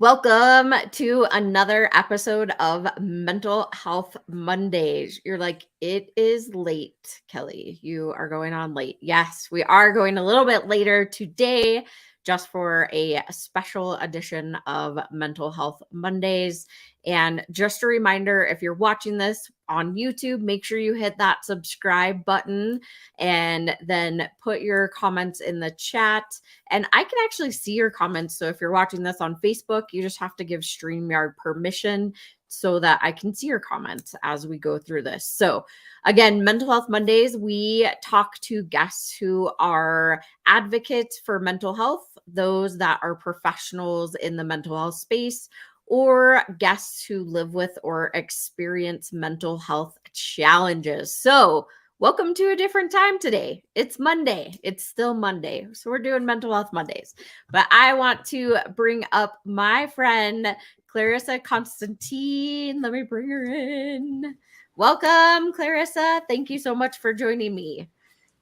Welcome to another episode of Mental Health Mondays. You're like, it is late, Kelly. You are going on late. Yes, we are going a little bit later today just for a special edition of Mental Health Mondays. And just a reminder, if you're watching this on YouTube, make sure you hit that subscribe button and then put your comments in the chat. And I can actually see your comments. So if you're watching this on Facebook, you just have to give StreamYard permission so that I can see your comments as we go through this. So again, Mental Health Mondays, we talk to guests who are advocates for mental health, those that are professionals in the mental health space, or guests who live with or experience mental health challenges. So welcome to a different time today. It's Monday. It's still Monday. So we're doing Mental Health Mondays. But I want to bring up my friend, Clarissa Constantine. Let me bring her in. Welcome, Clarissa. Thank you so much for joining me.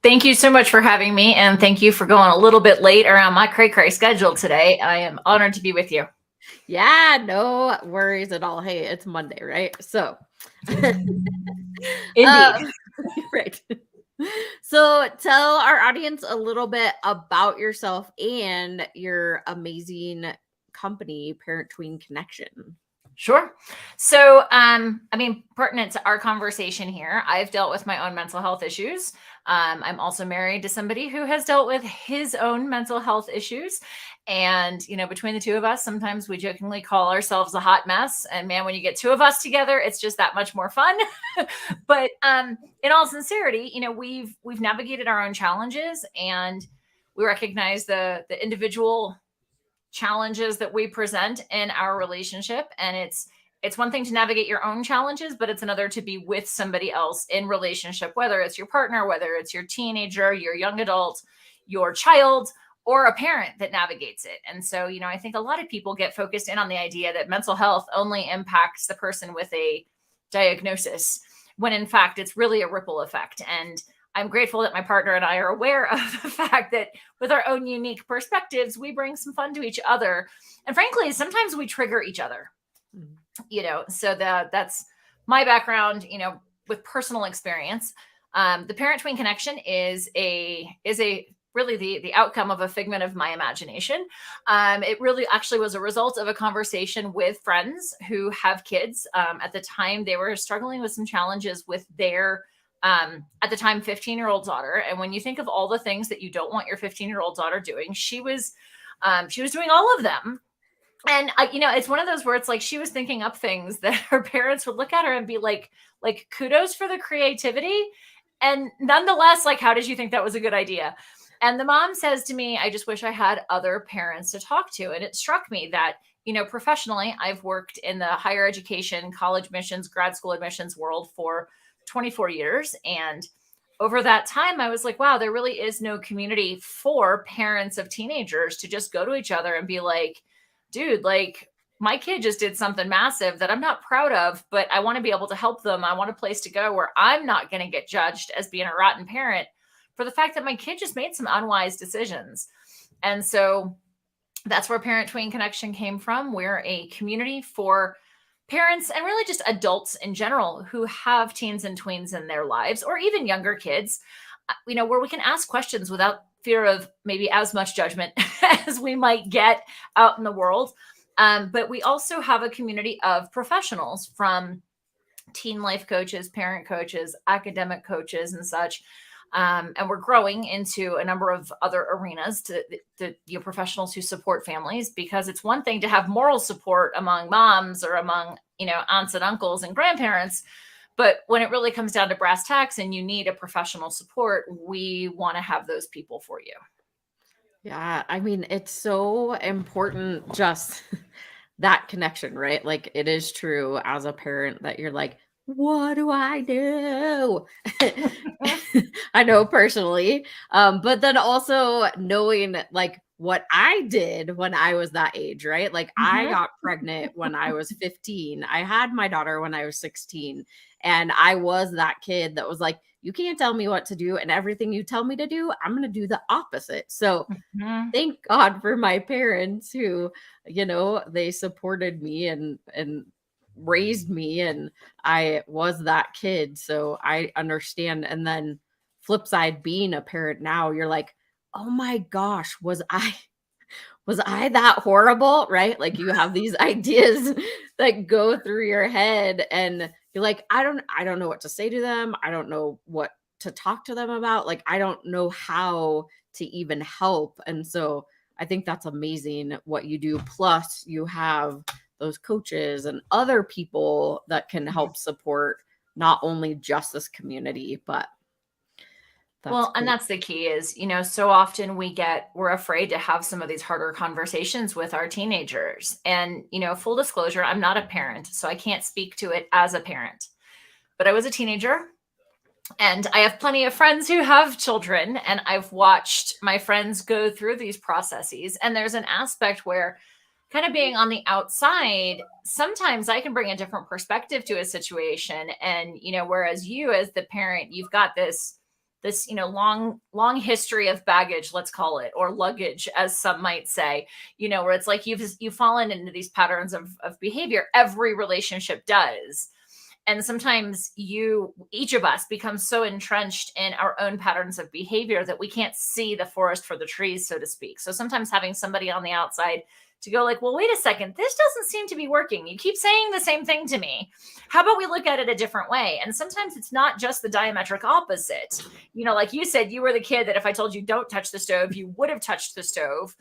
Thank you so much for having me. And thank you for going a little bit late around my cray-cray schedule today. I am honored to be with you. Yeah, no worries at all. Hey, it's Monday, right? So, Indeed. Right. So tell our audience a little bit about yourself and your amazing company, Parent Tween Connection. Sure. So, pertinent to our conversation here, I've dealt with my own mental health issues. I'm also married to somebody who has dealt with his own mental health issues. And, between the two of us, sometimes we jokingly call ourselves a hot mess. And man, when you get two of us together, it's just that much more fun. But in all sincerity, we've navigated our own challenges, and we recognize the individual challenges that we present in our relationship. And it's one thing to navigate your own challenges, but it's another to be with somebody else in relationship, whether it's your partner, whether it's your teenager, your young adult, your child, or a parent that navigates it. And so, I think a lot of people get focused in on the idea that mental health only impacts the person with a diagnosis, when in fact, it's really a ripple effect. And I'm grateful that my partner and I are aware of the fact that with our own unique perspectives, we bring some fun to each other. And frankly, sometimes we trigger each other, so that's my background, with personal experience. The Parent Tween Connection is really the outcome of a figment of my imagination. It really actually was a result of a conversation with friends who have kids. At the time, they were struggling with some challenges with their at the time, 15-year-old daughter. And when you think of all the things that you don't want your 15-year-old daughter doing, she was doing all of them. And it's one of those where it's like she was thinking up things that her parents would look at her and be like kudos for the creativity. And nonetheless, how did you think that was a good idea? And the mom says to me, I just wish I had other parents to talk to. And it struck me that, professionally, I've worked in the higher education, college admissions, grad school admissions world for 24 years. And over that time, I was like, wow, there really is no community for parents of teenagers to just go to each other and be like, dude, my kid just did something massive that I'm not proud of, but I want to be able to help them. I want a place to go where I'm not going to get judged as being a rotten parent for the fact that my kid just made some unwise decisions. And so that's where Parent Tween Connection came from. We're a community for parents and really just adults in general who have teens and tweens in their lives, or even younger kids, where we can ask questions without fear of maybe as much judgment as we might get out in the world. But we also have a community of professionals, from teen life coaches, parent coaches, academic coaches, and such. And we're growing into a number of other arenas to professionals who support families, because it's one thing to have moral support among moms or among, aunts and uncles and grandparents. But when it really comes down to brass tacks and you need a professional support, we want to have those people for you. Yeah. It's so important, just that connection, right? It is true as a parent that you're like, what do I do? I know personally. But then also knowing what I did when I was that age, right? Like I Mhm. got pregnant when I was 15. I had my daughter when I was 16. And I was that kid that was like, you can't tell me what to do. And everything you tell me to do, I'm going to do the opposite. So Mhm. thank God for my parents who, they supported me and raised me, and I was that kid. So I understand. And then flip side, being a parent now, you're like, oh my gosh, was I that horrible? Right? Like you have these ideas that go through your head and you're like, I don't know what to say to them. I don't know what to talk to them about. Like I don't know how to even help. And so I think that's amazing what you do. Plus you have those coaches and other people that can help support not only just this community, but that's Well, and cool. that's the key is, so often we're afraid to have some of these harder conversations with our teenagers. And, full disclosure, I'm not a parent, so I can't speak to it as a parent. But I was a teenager and I have plenty of friends who have children, and I've watched my friends go through these processes. And there's an aspect where kind of being on the outside, sometimes I can bring a different perspective to a situation. And, whereas you as the parent, you've got this long history of baggage, let's call it, or luggage, as some might say, where it's like you've fallen into these patterns of behavior. Every relationship does. And sometimes each of us becomes so entrenched in our own patterns of behavior that we can't see the forest for the trees, so to speak. So sometimes having somebody on the outside to go like, well, wait a second, this doesn't seem to be working. You keep saying the same thing to me. How about we look at it a different way? And sometimes it's not just the diametric opposite. Like you said, you were the kid that if I told you don't touch the stove, you would have touched the stove.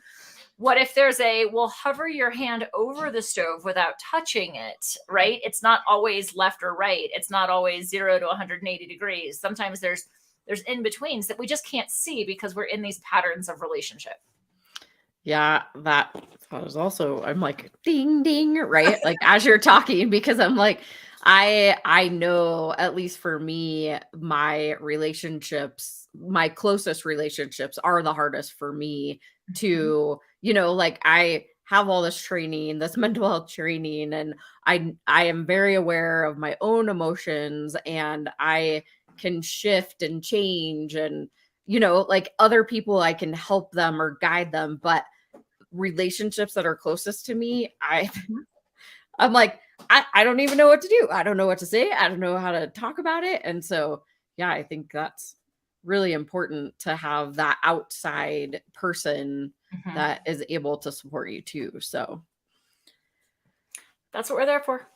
What if there's hover your hand over the stove without touching it, right? It's not always left or right. It's not always 0 to 180 degrees. Sometimes there's in-betweens that we just can't see because we're in these patterns of relationship. Yeah, that was also, I'm like, ding, ding, right? Like as you're talking, because I'm like, I know, at least for me, my relationships, my closest relationships are the hardest for me Mhm. to, like I have all this training, this mental health training, and I am very aware of my own emotions, and I can shift and change, and like other people, I can help them or guide them, but relationships that are closest to me, Mhm. I'm like, I don't even know what to do. I don't know what to say. I don't know how to talk about it. And so, yeah, I think that's really important to have that outside person Mhm. that is able to support you too. So, That's what we're there for.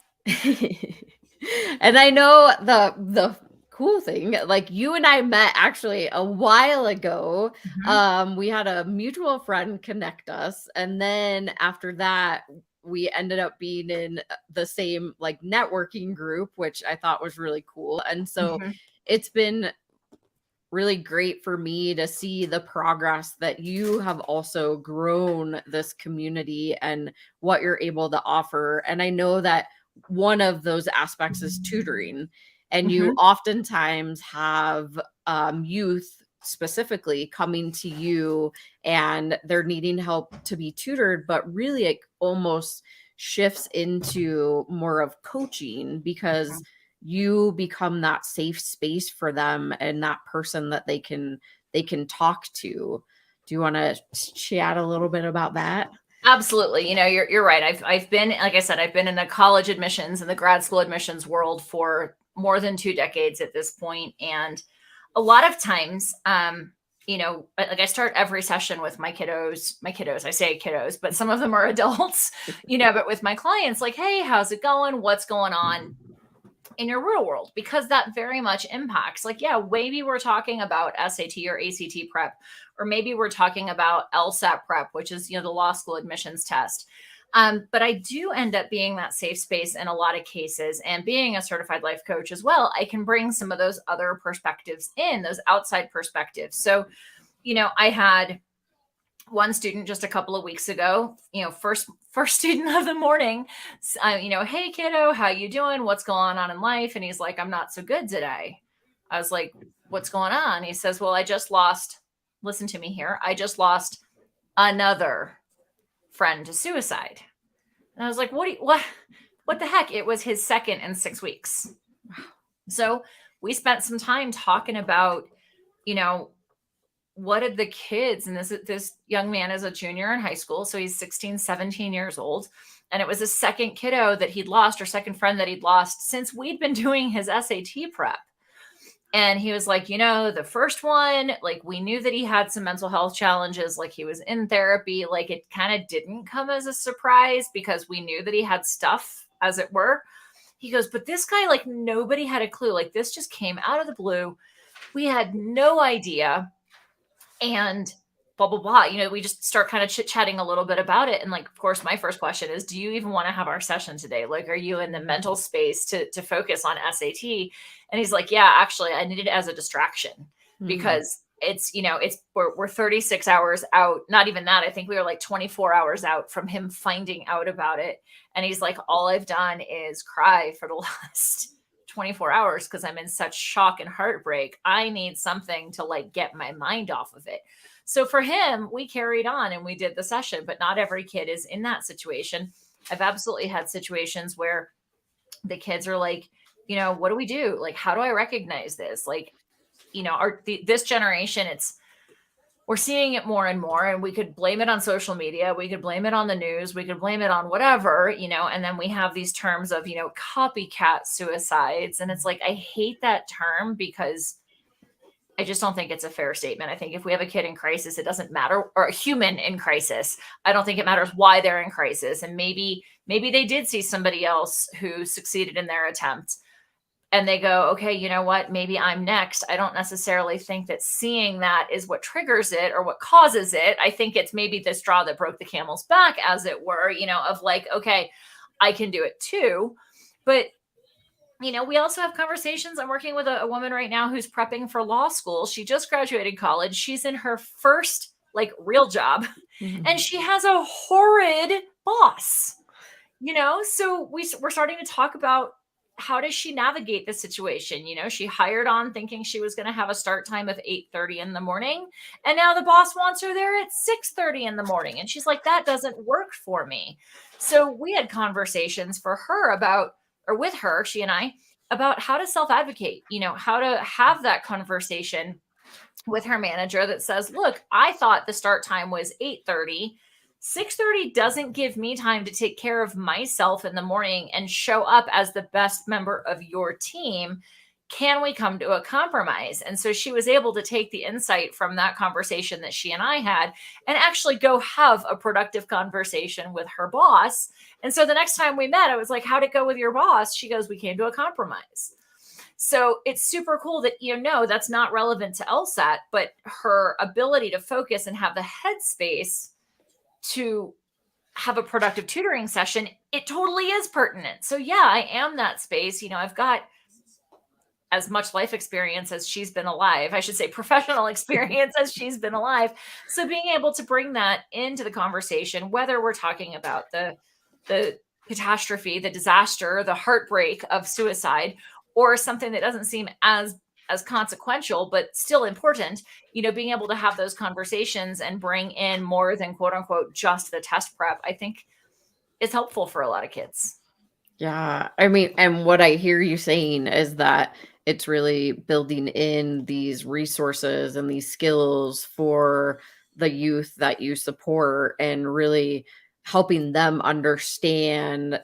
and I know the cool thing, like you and I met actually a while ago. Mhm. We had a mutual friend connect us, and then after that we ended up being in the same like networking group, which I thought was really cool. And so Mhm. it's been really great for me to see the progress that you have also grown this community and what you're able to offer. And I know that one of those aspects is tutoring, and you Mhm. oftentimes have youth specifically coming to you and they're needing help to be tutored, but really it almost shifts into more of coaching because you become that safe space for them and that person that they can talk to. Do you want to chat a little bit about that? Absolutely. You're right. I've been, like I said, I've been in the college admissions and the grad school admissions world for more than 2 decades at this point. And a lot of times, like I start every session with my kiddos, I say kiddos, but some of them are adults, but with my clients, like, hey, how's it going? What's going on in your real world? Because that very much impacts, like, yeah, maybe we're talking about SAT or ACT prep, or maybe we're talking about LSAT prep, which is, the law school admissions test. But I do end up being that safe space in a lot of cases. And being a certified life coach as well, I can bring some of those other perspectives in, those outside perspectives. So, I had one student just a couple of weeks ago, first student of the morning, hey kiddo, how you doing? What's going on in life? And he's like, I'm not so good today. I was like, what's going on? He says, well, I just lost, listen to me here. I just lost another friend to suicide. And I was like, what the heck? It was his second in 6 weeks. So we spent some time talking about, what did the kids, and this young man is a junior in high school, so he's 16, 17 years old. And it was a second kiddo that he'd lost, or second friend that he'd lost since we'd been doing his SAT prep. And he was like, the first one, like, we knew that he had some mental health challenges, like he was in therapy, like it kind of didn't come as a surprise because we knew that he had stuff, as it were. He goes, but this guy, like, nobody had a clue. Like, this just came out of the blue. We had no idea. And blah, blah, blah. We just start kind of chit-chatting a little bit about it. And, like, of course, my first question is, do you even want to have our session today? Like, are you in the mental space to focus on SAT? And he's like, yeah, actually, I need it as a distraction because we're 36 hours out. Not even that. I think we were like 24 hours out from him finding out about it. And he's like, all I've done is cry for the last 24 hours because I'm in such shock and heartbreak. I need something to, like, get my mind off of it. So for him, we carried on and we did the session, but not every kid is in that situation. I've absolutely had situations where the kids are like, what do we do? Like, how do I recognize this? Like, this generation, we're seeing it more and more, and we could blame it on social media. We could blame it on the news. We could blame it on whatever, and then we have these terms of, copycat suicides. And it's like, I hate that term because I just don't think it's a fair statement. I think if we have a kid in crisis, it doesn't matter, or a human in crisis. I don't think it matters why they're in crisis. And maybe they did see somebody else who succeeded in their attempt and they go, okay, you know what? Maybe I'm next. I don't necessarily think that seeing that is what triggers it or what causes it. I think it's maybe the straw that broke the camel's back, as it were, of like, okay, I can do it too. But we also have conversations. I'm working with a woman right now who's prepping for law school. She just graduated college. She's in her first, like, real job, and she has a horrid boss, so we're starting to talk about how does she navigate the situation? She hired on thinking she was going to have a start time of 8:30 in the morning. And now the boss wants her there at 6:30 in the morning. And she's like, that doesn't work for me. So we had conversations with her, she and I, about how to self-advocate, how to have that conversation with her manager that says, look, I thought the start time was 8:30. 6:30 doesn't give me time to take care of myself in the morning and show up as the best member of your team. Can we come to a compromise? And so she was able to take the insight from that conversation that she and I had and actually go have a productive conversation with her boss. And so the next time we met, I was like, how'd it go with your boss? She goes, we came to a compromise. So it's super cool that, that's not relevant to LSAT, but her ability to focus and have the headspace to have a productive tutoring session, it totally is pertinent. So yeah, I am that space. I've got as much life experience as she's been alive. I should say professional experience as she's been alive. So being able to bring that into the conversation, whether we're talking about the catastrophe, the disaster, the heartbreak of suicide, or something that doesn't seem as consequential, but still important, being able to have those conversations and bring in more than quote unquote, just the test prep, I think is helpful for a lot of kids. Yeah. I mean, and what I hear you saying is that it's really building in these resources and these skills for the youth that you support and really helping them understand,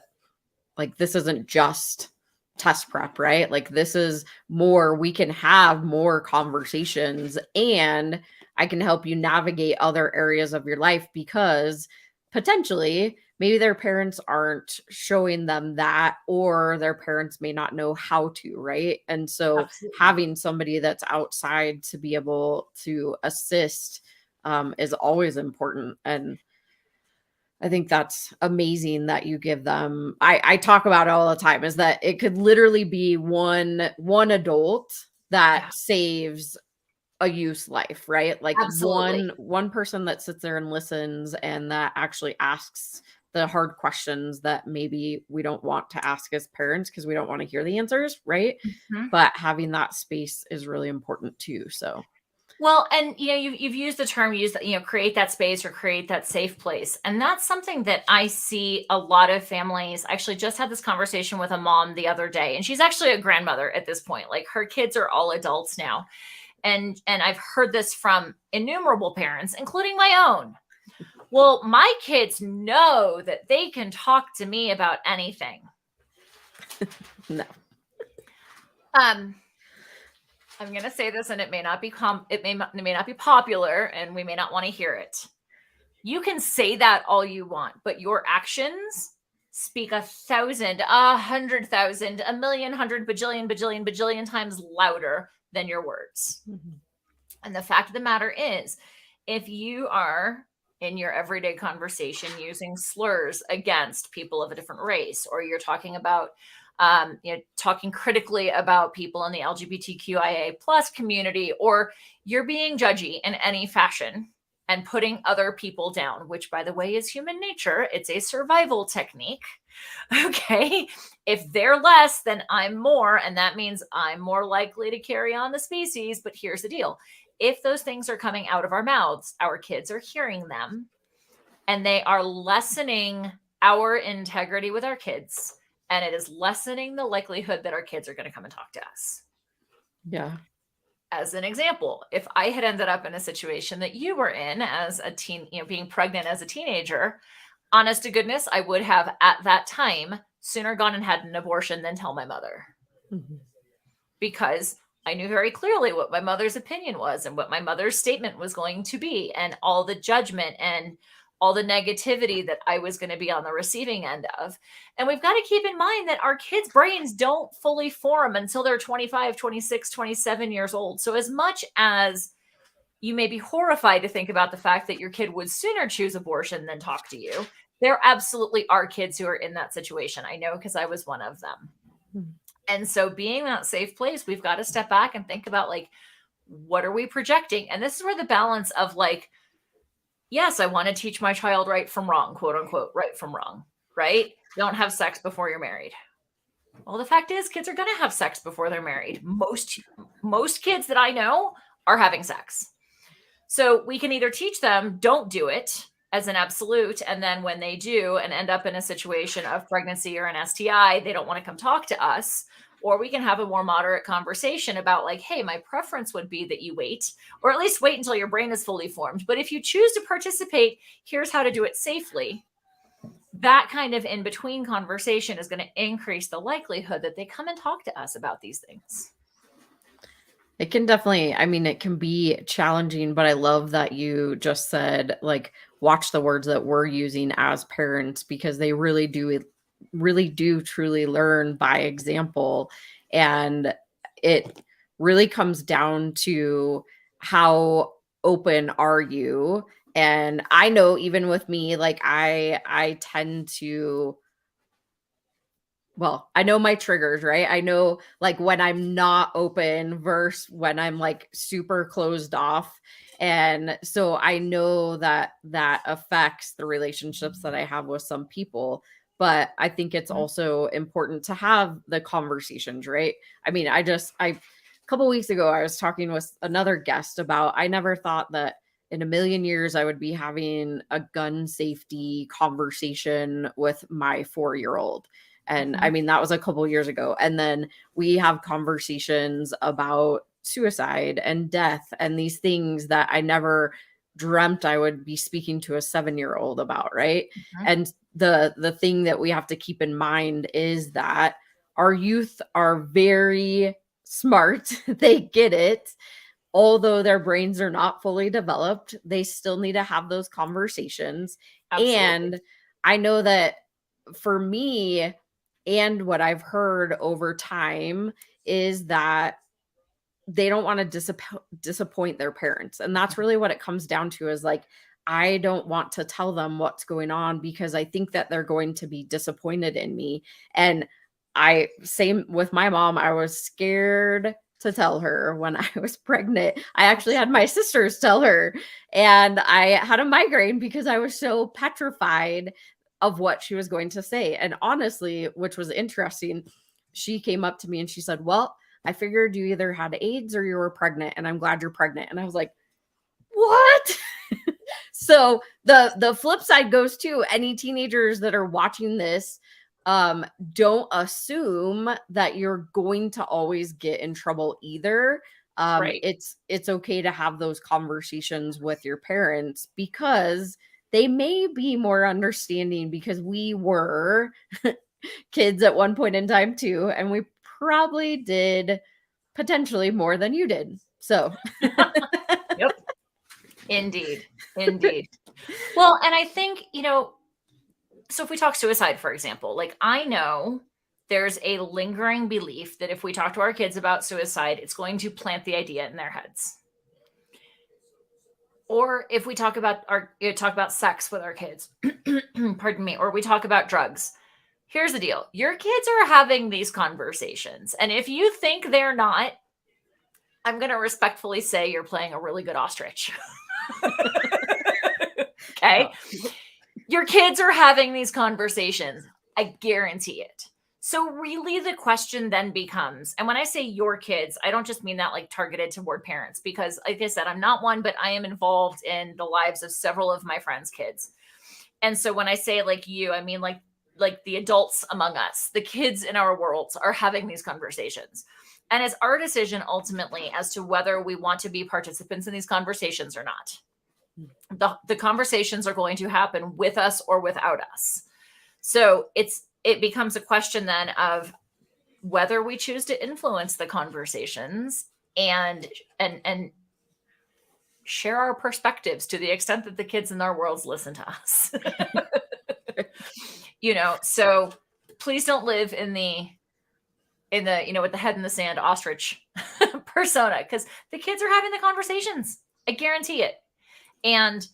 like, this isn't just test prep, right? Like, this is more, we can have more conversations and I can help you navigate other areas of your life because potentially maybe their parents aren't showing them that, or their parents may not know how to, right? And so Absolutely. having somebody that's outside to be able to assist is always important. And I think that's amazing that you give them. I talk about it all the time, is that it could literally be one adult that saves a youth's life, right? Like Absolutely. one person that sits there and listens and that actually asks the hard questions that maybe we don't want to ask as parents because we don't want to hear the answers, right? Mhm. But having that space is really important too. So Well, and you've used the term, create that space or create that safe place. And that's something that I see a lot of families. I actually just had this conversation with a mom the other day, and she's actually a grandmother at this point. Like, her kids are all adults now. And I've heard this from innumerable parents, including my own. Well, my kids know that they can talk to me about anything. No. I'm going to say this, and it may not be popular, and we may not want to hear it. You can say that all you want, but your actions speak 1,000, 100,000, a million, 100, bajillion times louder than your words. Mm-hmm. And the fact of the matter is, if you are in your everyday conversation using slurs against people of a different race, or you're talking about talking critically about people in the LGBTQIA plus community, or you're being judgy in any fashion and putting other people down, which, by the way, is human nature. It's a survival technique. Okay. If they're less, then I'm more, and that means I'm more likely to carry on the species. But here's the deal. If those things are coming out of our mouths, our kids are hearing them, and they are lessening our integrity with our kids. And it is lessening the likelihood that our kids are going to come and talk to us. Yeah. As an example, if I had ended up in a situation that you were in as a teen, being pregnant as a teenager, honest to goodness, I would have at that time sooner gone and had an abortion than tell my mother. Mm-hmm. Because I knew very clearly what my mother's opinion was and what my mother's statement was going to be, and all the judgment and all the negativity that I was going to be on the receiving end of. And we've got to keep in mind that our kids' brains don't fully form until they're 25, 26, 27 years old. So as much as you may be horrified to think about the fact that your kid would sooner choose abortion than talk to you, there absolutely are kids who are in that situation. I know, because I was one of them. Mm-hmm. And so being that safe place, we've got to step back and think about, like, what are we projecting? And this is where the balance of, like, yes, I want to teach my child right from wrong, quote unquote, right from wrong, right? Don't have sex before you're married. Well, the fact is, kids are going to have sex before they're married. Most kids that I know are having sex. So we can either teach them, don't do it as an absolute. And then when they do and end up in a situation of pregnancy or an STI, they don't want to come talk to us. Or we can have a more moderate conversation about, like, hey, my preference would be that you wait, or at least wait until your brain is fully formed. But if you choose to participate, here's how to do it safely. That kind of in-between conversation is going to increase the likelihood that they come and talk to us about these things. It can definitely, it can be challenging, but I love that you just said, like, watch the words that we're using as parents, because they really do truly learn by example. And it really comes down to how open are you. And I know, even with me, like, I tend to, well, I know my triggers, right? I know, like, when I'm not open versus when I'm, like, super closed off. And so I know that affects the relationships that I have with some people. But I think it's also important to have the conversations, right? A couple weeks ago, I was talking with another guest about, I never thought that in a million years I would be having a gun safety conversation with my 4-year-old. And that was a couple years ago. And then we have conversations about suicide and death and these things that I never dreamt I would be speaking to a 7-year-old about, right? Mm-hmm. And the thing that we have to keep in mind is that our youth are very smart. They get it. Although their brains are not fully developed, they still need to have those conversations. Absolutely. And I know that for me, and what I've heard over time, is that they don't want to disappoint their parents. And that's really what it comes down to, is, like, I don't want to tell them what's going on because I think that they're going to be disappointed in me. And same with my mom, I was scared to tell her when I was pregnant. I actually had my sisters tell her, and I had a migraine because I was so petrified of what she was going to say. And honestly, which was interesting, she came up to me and she said, well, I figured you either had AIDS or you were pregnant, and I'm glad you're pregnant. And I was like, what? So the flip side goes to any teenagers that are watching this. Don't assume that you're going to always get in trouble either. Right. It's okay to have those conversations with your parents, because they may be more understanding, because we were kids at one point in time too, and we probably did potentially more than you did. So Yep. Indeed. Well, and I think, so if we talk suicide, for example, like I know there's a lingering belief that if we talk to our kids about suicide, it's going to plant the idea in their heads. Or if we talk about sex with our kids, pardon me, or we talk about drugs. Here's the deal. Your kids are having these conversations. And if you think they're not, I'm going to respectfully say you're playing a really good ostrich. Okay. Oh. Your kids are having these conversations. I guarantee it. So really the question then becomes, and when I say your kids, I don't just mean that like targeted toward parents, because like I said, I'm not one, but I am involved in the lives of several of my friends' kids. And so when I say like you, I mean like the adults among us, the kids in our worlds are having these conversations. And it's our decision ultimately as to whether we want to be participants in these conversations or not. The conversations are going to happen with us or without us. So it becomes a question then of whether we choose to influence the conversations and share our perspectives to the extent that the kids in our worlds listen to us. So please don't live in the with the head in the sand ostrich persona, because the kids are having the conversations. I guarantee it. And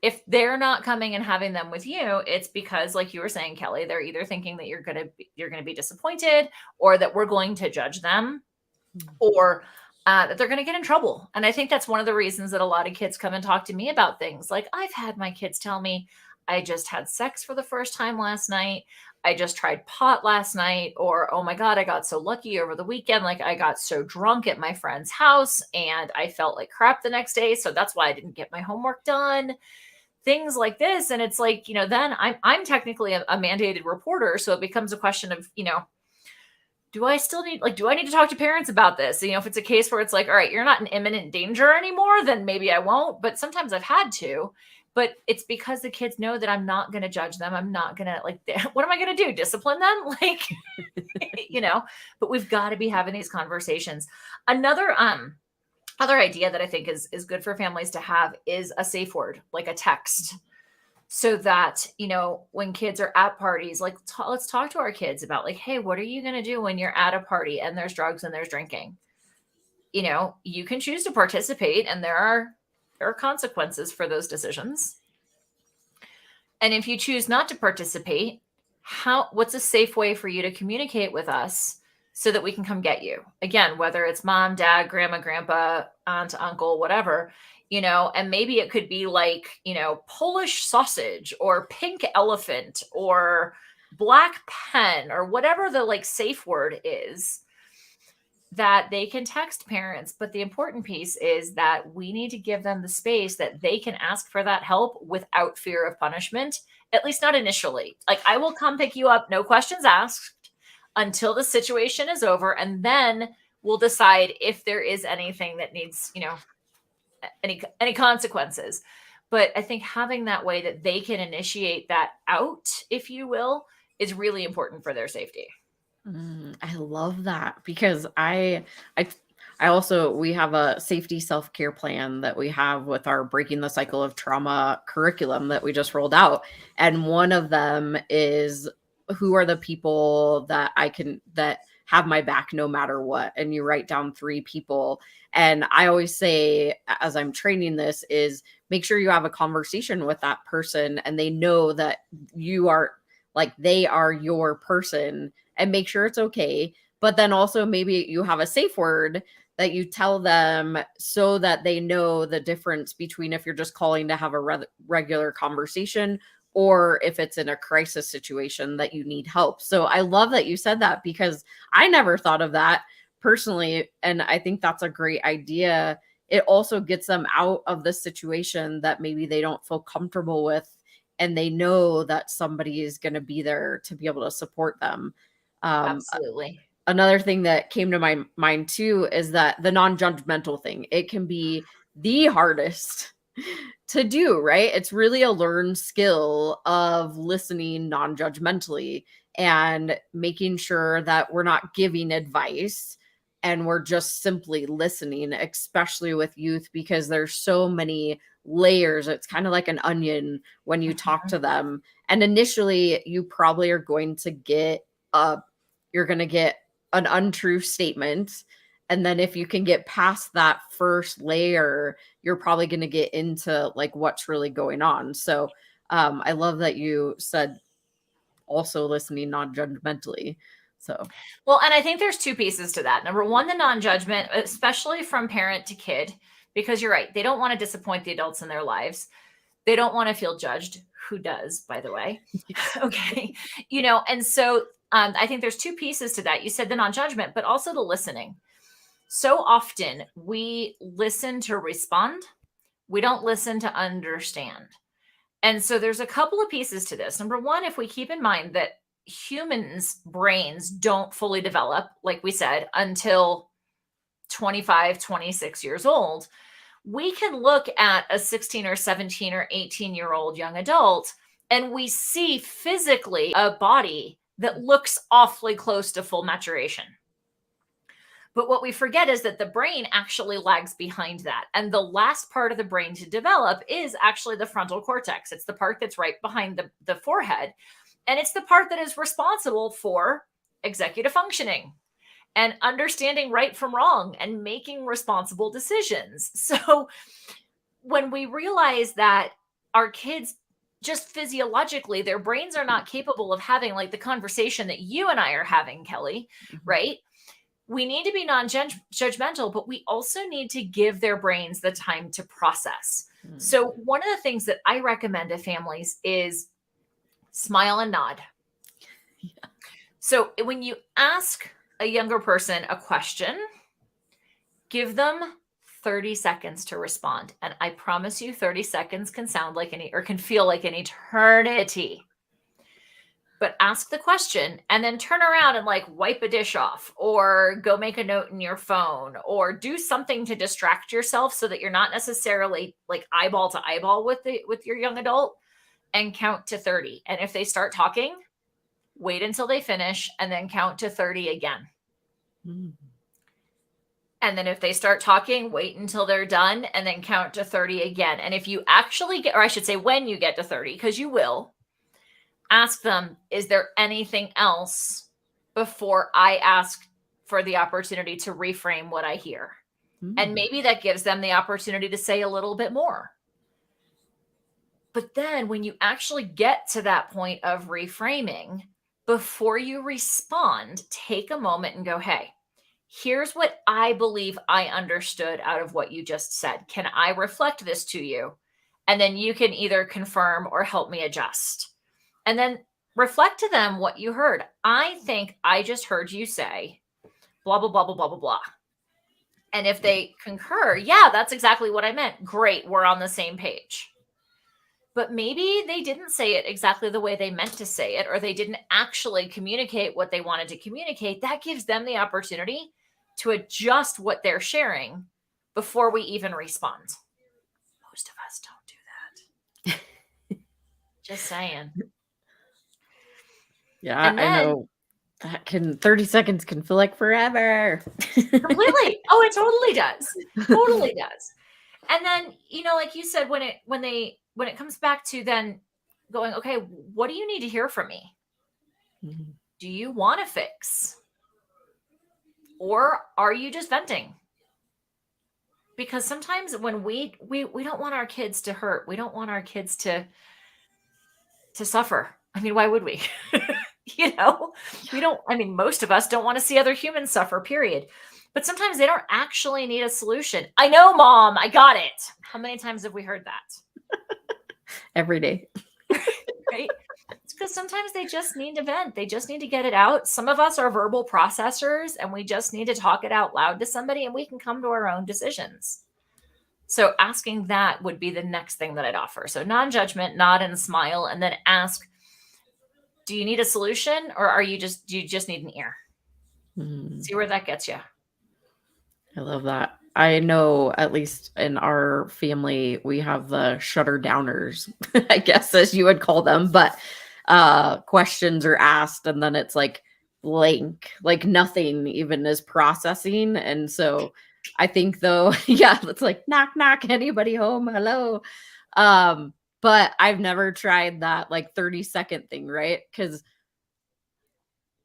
if they're not coming and having them with you, it's because, like you were saying, Kelli, they're either thinking that you're going to be disappointed, or that we're going to judge them, or that they're going to get in trouble. And I think that's one of the reasons that a lot of kids come and talk to me about things. Like, I've had my kids tell me, I just had sex for the first time last night. I just tried pot last night. Or, oh my God, I got so lucky over the weekend. Like, I got so drunk at my friend's house and I felt like crap the next day. So that's why I didn't get my homework done. Things like this. And it's like, then I'm technically a mandated reporter. So it becomes a question of, do I need to talk to parents about this? If it's a case where it's like, all right, you're not in imminent danger anymore, then maybe I won't. But sometimes I've had to. But it's because the kids know that I'm not going to judge them. I'm not going to what am I going to do? Discipline them? But we've got to be having these conversations. Another idea that I think is good for families to have is a safe word, like a text. So that, when kids are at parties, let's talk to our kids about hey, what are you going to do when you're at a party and there's drugs and there's drinking? You can choose to participate, and there are consequences for those decisions. And if you choose not to participate, what's a safe way for you to communicate with us so that we can come get you? Again, whether it's mom, dad, grandma, grandpa, aunt, uncle, whatever, and maybe it could be Polish sausage or pink elephant or black pen or whatever the safe word is that they can text parents. But the important piece is that we need to give them the space that they can ask for that help without fear of punishment, at least not initially. I will come pick you up, no questions asked, until the situation is over. And then we'll decide if there is anything that needs, any consequences. But I think having that way that they can initiate that out, if you will, is really important for their safety. I love that, because I also, we have a safety self-care plan that we have with our Breaking the Cycle of Trauma curriculum that we just rolled out. And one of them is, who are the people that have my back no matter what? And you write down 3 people. And I always say, as I'm training this, is make sure you have a conversation with that person and they know that you are they are your person, and make sure it's okay. But then also maybe you have a safe word that you tell them so that they know the difference between if you're just calling to have a regular conversation or if it's in a crisis situation that you need help. So I love that you said that, because I never thought of that personally, and I think that's a great idea, it also gets them out of the situation that maybe they don't feel comfortable with, and they know that somebody is going to be there to be able to support them. Absolutely. Another thing that came to my mind too is that the non-judgmental thing, it can be the hardest to do, right? It's really a learned skill of listening non-judgmentally and making sure that we're not giving advice and we're just simply listening, especially with youth, because there's so many layers. It's kind of like an onion when you talk to them. And initially, you probably are going to get you're going to get an untrue statement. And then if you can get past that first layer, you're probably going to get into like what's really going on. So I love that you said also listening non-judgmentally. So, well, and I think there's two pieces to that. Number one, the non-judgment, especially from parent to kid, because you're right. They don't want to disappoint the adults in their lives. They don't want to feel judged. Who does, by the way? Okay. And so I think there's two pieces to that. You said the non-judgment, but also the listening. So often we listen to respond. We don't listen to understand. And so there's a couple of pieces to this. Number one, if we keep in mind that humans' brains don't fully develop, like we said, until 25, 26 years old, we can look at a 16 or 17 or 18-year-old young adult, and we see physically a body that looks awfully close to full maturation. But what we forget is that the brain actually lags behind that. And the last part of the brain to develop is actually the frontal cortex. It's the part that's right behind the forehead. And it's the part that is responsible for executive functioning and understanding right from wrong and making responsible decisions. So when we realize that our kids, just physiologically, their brains are not capable of having like the conversation that you and I are having, Kelli, right? We need to be non-judgmental, but we also need to give their brains the time to process. So one of the things that I recommend to families is smile and nod. Yeah. So when you ask a younger person a question, give them 30 seconds to respond. And I promise you 30 seconds can sound like can feel like an eternity. But ask the question and then turn around and like wipe a dish off or go make a note in your phone or do something to distract yourself so that you're not necessarily like eyeball to eyeball with your young adult, and count to 30. And if they start talking, wait until they finish and then count to 30 again. And then if they start talking, wait until they're done and then count to 30 again. And if you actually get, or I should say when you get to 30, because you will, ask them, is there anything else before I ask for the opportunity to reframe what I hear? And maybe that gives them the opportunity to say a little bit more. But then when you actually get to that point of reframing, before you respond, take a moment and go, hey, here's what I believe I understood out of what you just said. Can I reflect this to you? And then you can either confirm or help me adjust. And then reflect to them what you heard. I think I just heard you say blah, blah, blah, blah, blah, blah, blah. And if they concur, yeah, that's exactly what I meant. Great, we're on the same page. But maybe they didn't say it exactly the way they meant to say it, or they didn't actually communicate what they wanted to communicate. That gives them the opportunity to adjust what they're sharing before we even respond. Most of us don't do that. Just saying. Yeah, then, I know. That 30 seconds can feel like forever. Completely. Oh, it totally does. Totally does. And then, like you said, when it comes back to then going, okay, what do you need to hear from me? Do you want to fix? Or are you just venting? Because sometimes when we don't want our kids to hurt, we don't want our kids to suffer. I mean, why would we? Most of us don't want to see other humans suffer, period. But sometimes they don't actually need a solution. I know, Mom, I got it. How many times have we heard that? Every day. Right? It's because sometimes they just need to vent. They just need to get it out. Some of us are verbal processors, and we just need to talk it out loud to somebody, and we can come to our own decisions. So asking that would be the next thing that I'd offer. So non-judgment, nod and smile, and then ask, do you need a solution, or do you just need an ear? See where that gets you. I love that. I know, at least in our family, we have the shutter downers, I guess, as you would call them, but questions are asked and then it's like blank, like nothing even is processing. And so I think though, yeah, it's like knock, knock, anybody home? Hello. But I've never tried that like 30-second thing, right? Because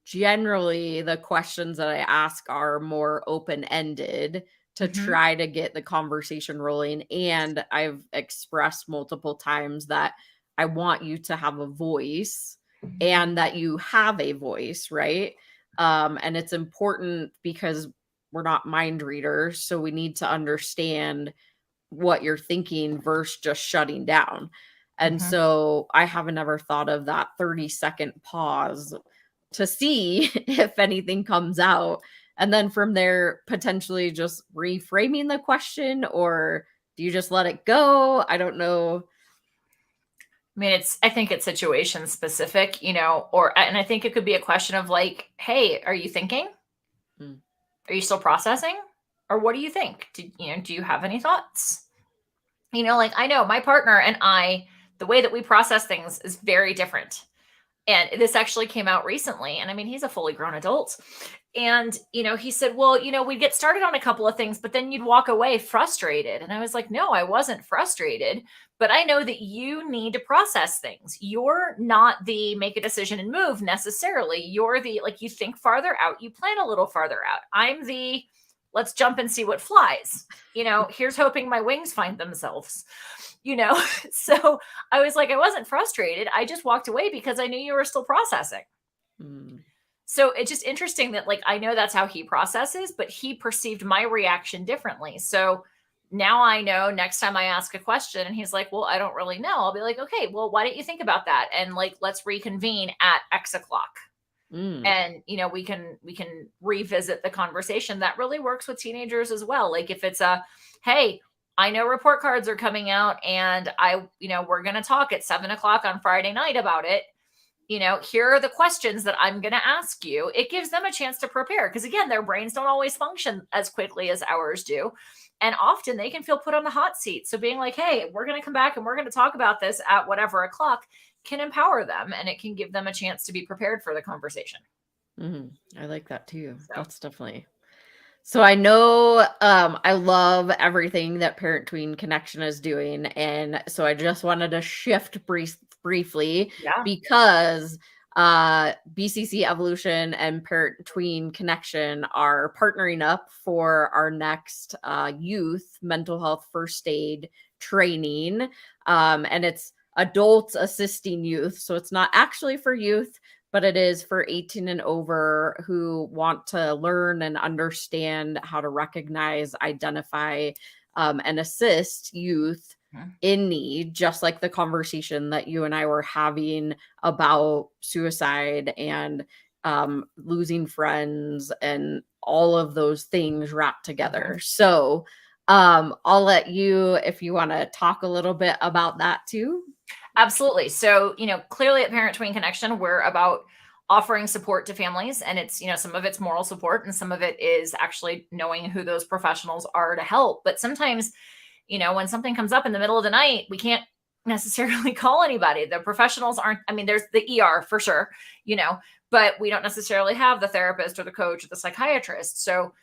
generally the questions that I ask are more open-ended to try to get the conversation rolling. And I've expressed multiple times that I want you to have a voice and that you have a voice, right? And it's important because we're not mind readers. So we need to understand what you're thinking versus just shutting down. And so I haven't ever thought of that 30-second pause to see if anything comes out. And then from there, potentially just reframing the question, or do you just let it go? I don't know. I mean, I think it's situation specific, and I think it could be a question of like, hey, are you thinking? Are you still processing? Or what do you think? Do you have any thoughts? Like I know my partner and I, the way that we process things is very different. And this actually came out recently. And I mean, he's a fully grown adult. And, he said, well, we'd get started on a couple of things, but then you'd walk away frustrated. And I was like, no, I wasn't frustrated, but I know that you need to process things. You're not the make a decision and move necessarily. You're the, like, you think farther out, you plan a little farther out. I'm the, let's jump and see what flies. Here's hoping my wings find themselves. So I was like, I wasn't frustrated. I just walked away because I knew you were still processing. So it's just interesting that like, I know that's how he processes, but he perceived my reaction differently. So now I know next time I ask a question and he's like, well, I don't really know. I'll be like, okay, well, why don't you think about that? And like, let's reconvene at X o'clock. And, we can revisit the conversation. That really works with teenagers as well. Like if it's hey, I know report cards are coming out and we're going to talk at 7 o'clock on Friday night about it. Here are the questions that I'm going to ask you. It gives them a chance to prepare. Because again, their brains don't always function as quickly as ours do. And often they can feel put on the hot seat. So being like, hey, we're going to come back and we're going to talk about this at whatever o'clock can empower them. And it can give them a chance to be prepared for the conversation. I like that too. So. That's definitely. So I know I love everything that Parent Tween Connection is doing. And so I just wanted to shift briefly because BCC Evolution and Parent Tween Connection are partnering up for our next youth mental health first aid training. And it's adults assisting youth. So it's not actually for youth, but it is for 18 and over who want to learn and understand how to recognize, identify, and assist youth in need, just like the conversation that you and I were having about suicide and losing friends and all of those things wrapped together. So I'll let you, if you want to talk a little bit about that too. Absolutely. So, clearly at Parent Tween Connection, we're about offering support to families, and it's, some of it's moral support and some of it is actually knowing who those professionals are to help. But sometimes, when something comes up in the middle of the night, we can't necessarily call anybody. The professionals aren't, there's the ER for sure, but we don't necessarily have the therapist or the coach or the psychiatrist. So,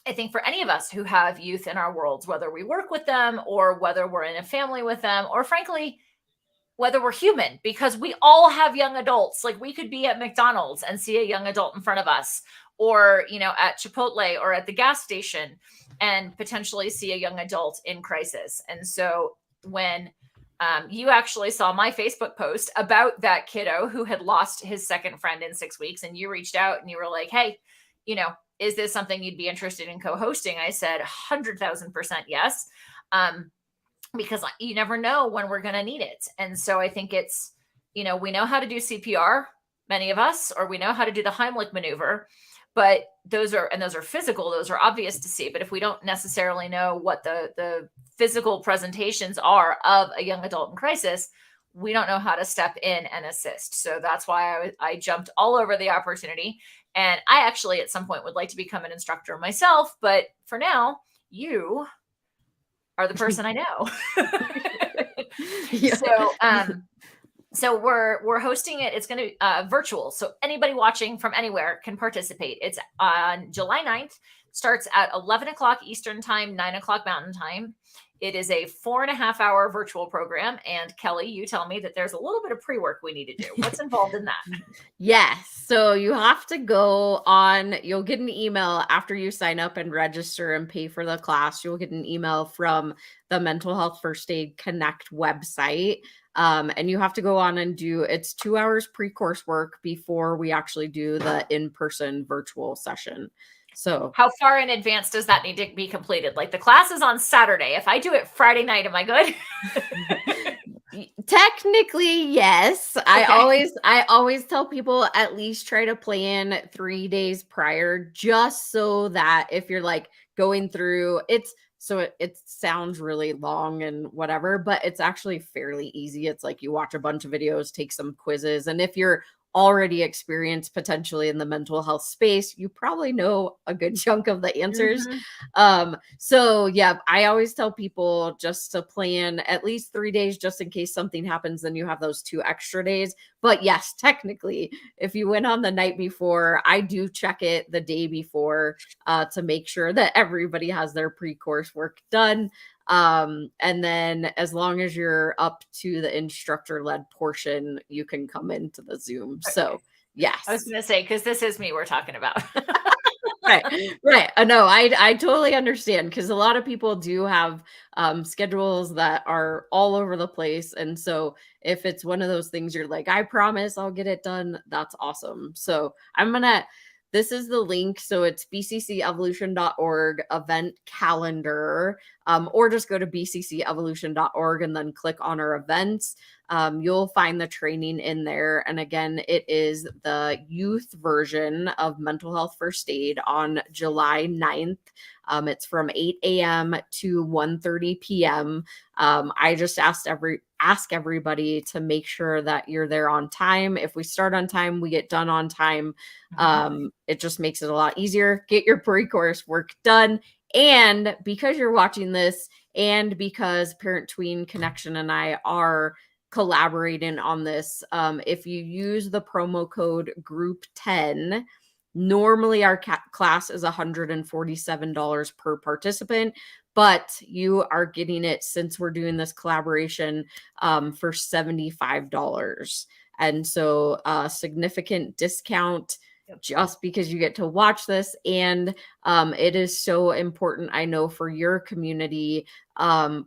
I think for any of us who have youth in our worlds, whether we work with them or whether we're in a family with them, or frankly, whether we're human, because we all have young adults. Like we could be at McDonald's and see a young adult in front of us, or, at Chipotle or at the gas station and potentially see a young adult in crisis. And so when you actually saw my Facebook post about that kiddo who had lost his second friend in 6 weeks, and you reached out and you were like, hey, is this something you'd be interested in co-hosting? I said 100,000% yes. Because you never know when we're going to need it. And so I think it's, we know how to do CPR, many of us, or we know how to do the Heimlich maneuver, but those are physical, those are obvious to see. But if we don't necessarily know what the physical presentations are of a young adult in crisis, we don't know how to step in and assist. So that's why I jumped all over the opportunity. And I actually at some point would like to become an instructor myself, but for now, you are the person I know. Yeah. So we're hosting it. It's going to be virtual. So anybody watching from anywhere can participate. It's on July 9th, starts at 11 o'clock Eastern time, 9 o'clock Mountain time. It is a 4.5-hour virtual program. And Kelli, you tell me that there's a little bit of pre-work we need to do. What's involved in that? Yes. So you have to go on, you'll get an email after you sign up and register and pay for the class. You'll get an email from the Mental Health First Aid Connect website. And you have to go on and it's 2 hours pre-course work before we actually do the in-person virtual session. So how far in advance does that need to be completed? Like the class is on Saturday. If I do it Friday night, am I good? Technically, yes. Okay. I always tell people at least try to plan 3 days prior, just so that if you're like going through it sounds really long and whatever, but it's actually fairly easy. It's like you watch a bunch of videos, take some quizzes, and if you're already experienced potentially in the mental health space, you probably know a good chunk of the answers. So yeah, I always tell people just to plan at least 3 days, just in case something happens, then you have those 2 extra days. But yes, technically, if you went on the night before, I do check it the day before to make sure that everybody has their pre-course work done. And then as long as you're up to the instructor-led portion, you can come into the Zoom. Okay. So yes. I was going to say, because this is me we're talking about. Right. No, I totally understand, because a lot of people do have schedules that are all over the place. And so if it's one of those things you're like, I promise I'll get it done, that's awesome. So this is the link. So it's bccevolution.org event calendar, or just go to bccevolution.org and then click on our events. You'll find the training in there. And again, it is the youth version of Mental Health First Aid on July 9th. It's from 8 a.m. to 1:30 p.m. I just ask everybody to make sure that you're there on time. If we start on time, we get done on time. It just makes it a lot easier. Get your pre-course work done. And because you're watching this, and because Parent Tween Connection and I are collaborating on this, if you use the promo code group10, normally our class is $147 per participant, but you are getting it, since we're doing this collaboration, for $75. And so a significant discount just because you get to watch this. And it is so important, I know, for your community,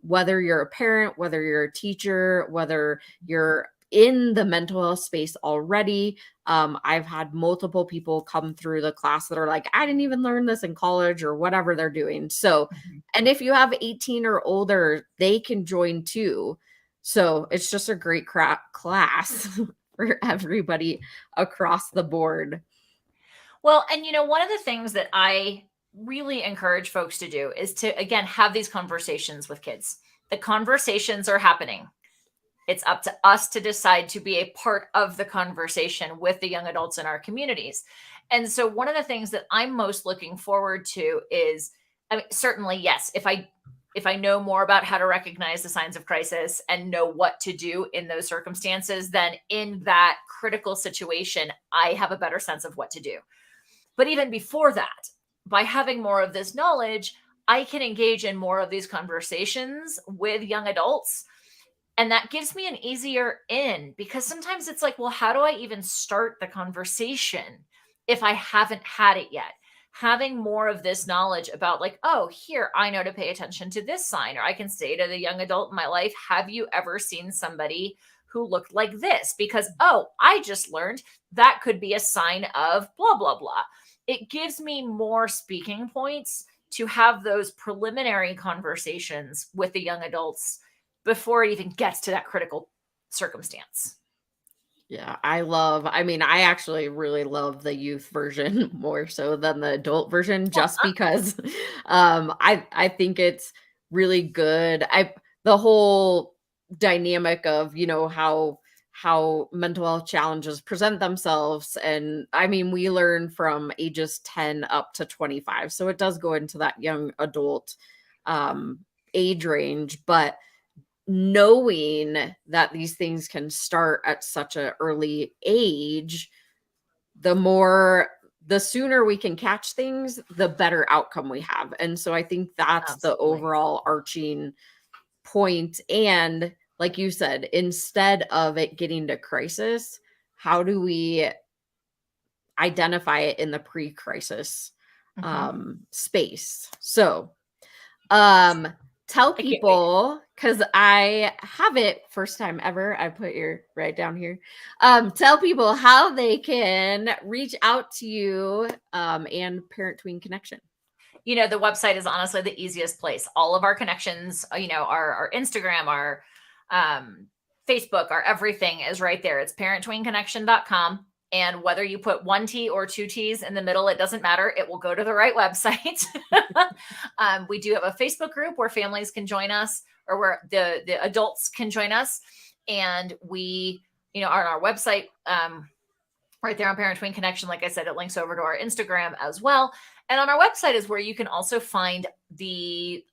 whether you're a parent, whether you're a teacher, whether you're in the mental health space already. I've had multiple people come through the class that are like, I didn't even learn this in college, or whatever they're doing. So, and if you have 18 or older, they can join too. So it's just a great class for everybody across the board. Well, and one of the things that I really encourage folks to do is to, again, have these conversations with kids. The conversations are happening. It's up to us to decide to be a part of the conversation with the young adults in our communities. And so one of the things that I'm most looking forward to is, certainly, yes, if I know more about how to recognize the signs of crisis and know what to do in those circumstances, then in that critical situation, I have a better sense of what to do. But even before that, by having more of this knowledge, I can engage in more of these conversations with young adults. And that gives me an easier in, because sometimes it's like, well, how do I even start the conversation if I haven't had it yet? Having more of this knowledge about like, oh, here, I know to pay attention to this sign. Or I can say to the young adult in my life, have you ever seen somebody who looked like this? Because, oh, I just learned that could be a sign of blah, blah, blah. It gives me more speaking points to have those preliminary conversations with the young adults before it even gets to that critical circumstance. Yeah, I actually really love the youth version more so than the adult version just because I think it's really good. The whole dynamic of, how mental health challenges present themselves, and we learn from ages 10 up to 25. So it does go into that young adult um age range, but knowing that these things can start at such an early age, the sooner we can catch things, the better outcome we have. And so I think that's the Absolutely. overall arching point. And like you said, instead of it getting to crisis, how do we identify it in the pre-crisis Mhm. space? So um, tell I can't wait. people, because I have it first time ever. I put your right down here. Tell people how they can reach out to you and Parent Tween Connection. The website is honestly the easiest place. All of our connections, our Instagram, our um, Facebook, our everything is right there. It's parenttweenconnection.com. And whether you put one T or two T's in the middle, it doesn't matter. It will go to the right website. We do have a Facebook group where families can join us, or where the adults can join us. And we, on our website, right there on Parent Tween Connection, like I said, it links over to our Instagram as well. And on our website is where you can also find the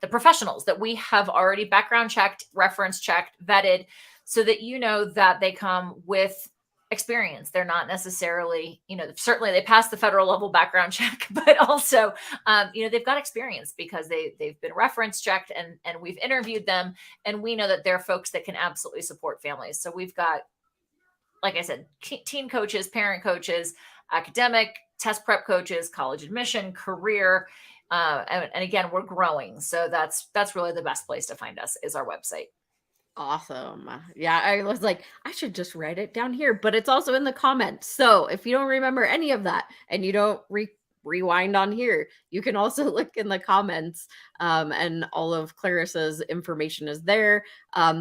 professionals that we have already background checked, reference checked, vetted, so that you know that they come with experience. They're not necessarily, certainly they pass the federal level background check, but also, they've got experience because they've been reference checked, and we've interviewed them, and we know that they're folks that can absolutely support families. So we've got, like I said, teen coaches, parent coaches, academic, test prep coaches, college admission, career. And again, we're growing. So that's really the best place to find us, is our website. Awesome. Yeah, I was like, I should just write it down here, but it's also in the comments. So if you don't remember any of that and you don't rewind on here, you can also look in the comments, and all of Clarissa's information is there.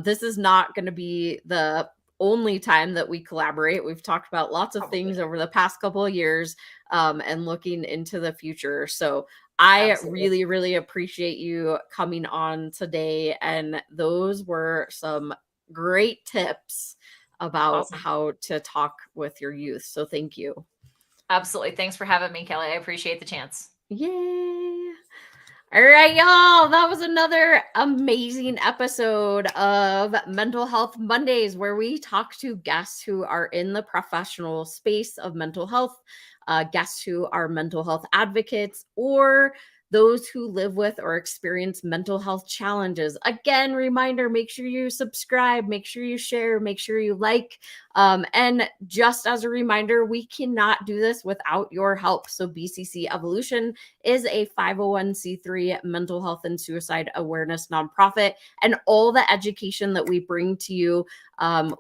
This is not going to be the only time that we collaborate. We've talked about lots of Probably things not. over the past couple of years, and looking into the future. So I Absolutely. really, really appreciate you coming on today. And those were some great tips about Awesome. how to talk with your youth. So thank you. Absolutely. Thanks for having me, Kelly. I appreciate the chance. Yay. All right, y'all. That was another amazing episode of Mental Health Mondays, where we talk to guests who are in the professional space of mental health, guests who are mental health advocates, or those who live with or experience mental health challenges. Again, reminder, make sure you subscribe, make sure you share, make sure you like. And just as a reminder, we cannot do this without your help. So BCC Evolution is a 501c3 mental health and suicide awareness nonprofit. And all the education that we bring to you,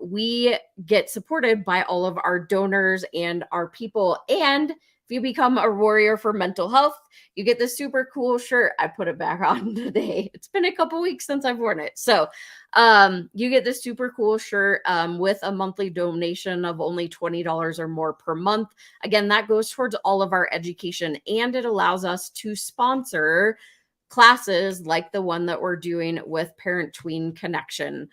we get supported by all of our donors and our people. And if you become a warrior for mental health, you get this super cool shirt. I put it back on today. It's been a couple weeks since I've worn it. So you get this super cool shirt with a monthly donation of only $20 or more per month. Again, that goes towards all of our education, and it allows us to sponsor classes like the one that we're doing with Parent Tween Connection,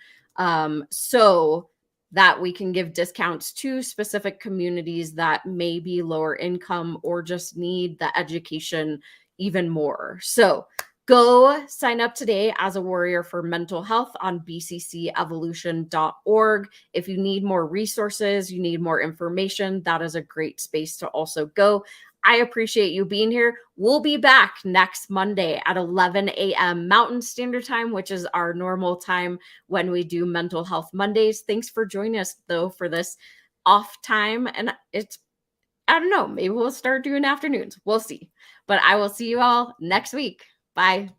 so that we can give discounts to specific communities that may be lower income or just need the education even more. So go sign up today as a warrior for mental health on bccevolution.org. If you need more resources, you need more information, that is a great space to also go. I appreciate you being here. We'll be back next Monday at 11 a.m. Mountain Standard Time, which is our normal time when we do Mental Health Mondays. Thanks for joining us, though, for this off time. And I don't know, maybe we'll start doing afternoons. We'll see. But I will see you all next week. Bye.